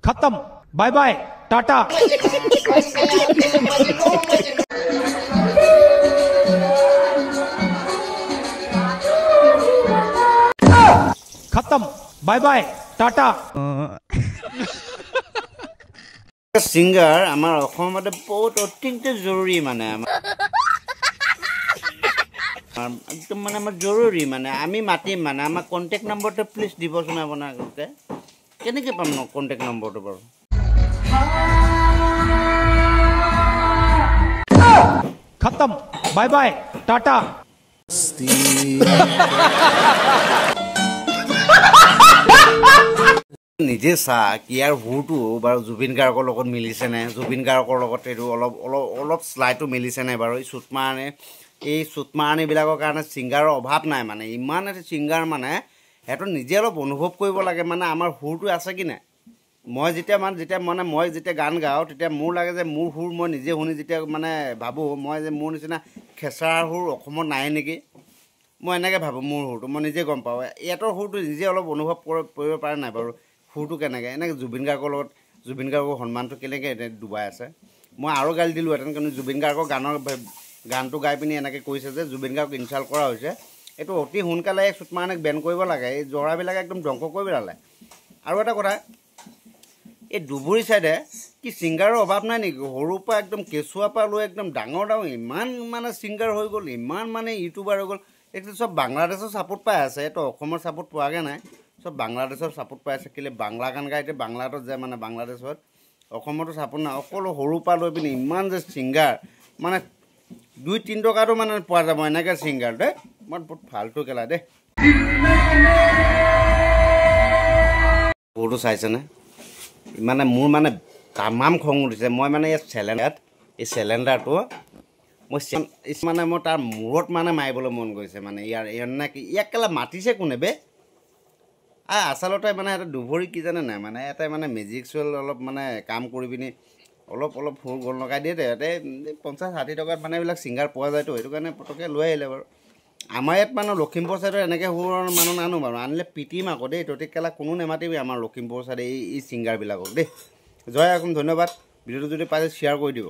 खत्म bye bye Tata खत्म bye bye Tata सिंगार आमार অসমতে বহুত অত্যন্ত জরুরি মানে একদম মানে আমার জরুরি মানে আমি মাতিম মানে আমার কন্টাক্ট নম্বরটা প্লিজ দিবচোন আপোনালোকে কেনেকৈ পাম ন কন্টাক্ট নম্বৰটো বাৰু खत्म बाय बाय टाटा নিজে চা কি ইয়াৰ হুৰটো বাৰু জুবিন গাৰ্গৰ লগত মিলিছে নে জুবিন গাৰ্গৰ লগত এইটো অলপ অলপ অলপ শ্লাইটো মিলিছে নে বাৰু এই চুটমাৰণিবিলাকৰ কাৰণে ছিংগাৰৰ অভাৱ নাই মানে ইমান এটা ছিংগাৰ মানে সেইটো নিজে অলপ অনুভৱ কৰিব লাগে মানে আমাৰ হুৰটো আছে কি নাই মই যেতিয়া গান গাওঁ তেতিয়া মোৰ লাগে যে মোৰ হুৰ মই নিজে শুনি যেতিয়া মানে ভাবোঁ মই যে মোৰ নিচিনা খেঁচাৰ হুৰ অসমত নাই নেকি মই এনেকৈ ভাবোঁ মোৰ হুৰটো মই নিজে গম পাওঁ ইয়াতৰ হুৰটো নিজে অলপ অনুভৱ কৰিব পাৰে নাই বাৰু হুৰটো কেনেকৈ এনেকৈ জুবিন গাৰ্গৰ লগত জুবিন গাৰ্গৰ সন্মানটো কেনেকৈ ডুবাই আছে মই আৰু গালি দিলোঁহেঁতেন কিন্তু জুবিন গাৰ্গৰ গানটো গাই পিনি এনেকৈ কৈছে যে জুবিন গাৰ্গক ইনচাল্ট কৰা হৈছে এইটো অতি সোনকালে চুটমাৰণিক বেন কৰিব লাগে এই জৰাবিলাকে একদম ধ্বংস কৰি পেলালে আৰু এটা কথা এই দুবুৰী চাইডে কি ছিংগাৰৰ অভাৱ নাই নেকি সৰুৰ পৰা একদম কেঁচুৱাৰ পৰা লৈ একদম ডাঙৰ ইমান মানে ছিংগাৰ হৈ গ'ল ইমান মানে ইউটিউবাৰ হৈ গ'ল এইটো চব বাংলাদেশৰ ছাপোৰ্ট পাই আছে এইটো অসমৰ ছাপোৰ্ট পোৱাগৈ নাই চব বাংলাদেশৰ ছাপোৰ্ট পাই আছে কেলৈ বাংলা গান গাই এতিয়া বাংলাত যায় মানে বাংলাদেশত অসমতো ছাপোৰ্ট নাই সকলো সৰুৰ পৰা লৈ পিনি ইমান যে ছিংগাৰ মানে 2-3 টকাটো মানে পোৱা যাব এনেকৈ ছিংগাৰ দেই মই বহুত ফাল্টু কেলা দেই সৰুটো চাইছেনে মানে মোৰ মানে তামাম খং উঠিছে মই মানে এই চিলিণ্ডাৰটো মই মানে মই তাৰ মূৰত মানে মাৰিবলৈ মন গৈছে মানে ইয়াৰ নে কি ইয়াক কেলা মাতিছে কোনে বে আচলতে মানে এটা দুভৰি কি জানে নাই মানে এটা মানে মেজিকচুৱেল অলপ মানে কাম কৰি পিনি অলপ ফুল গ'ল লগাই দিয়ে ইয়াতে 50-60 টকাত মানে এইবিলাক ছিংগাৰ পোৱা যায়তো সেইটো কাৰণে পটককৈ লৈ আহিলে বাৰু আমাৰ ইয়াত মানে লখিমপুৰ চাইডৰ এনেকৈ সুৰৰ মানুহ নানো বাৰু আনিলে পিটিম আকৌ দেই তহঁতি কেলা কোনো নেমাতিবি আমাৰ লখিমপুৰ চাইডে এই ছিংগাৰবিলাকক দেই জয় আহোম ধন্যবাদ ভিডিঅ'টো যদি পাইছে শ্বেয়াৰ কৰি দিব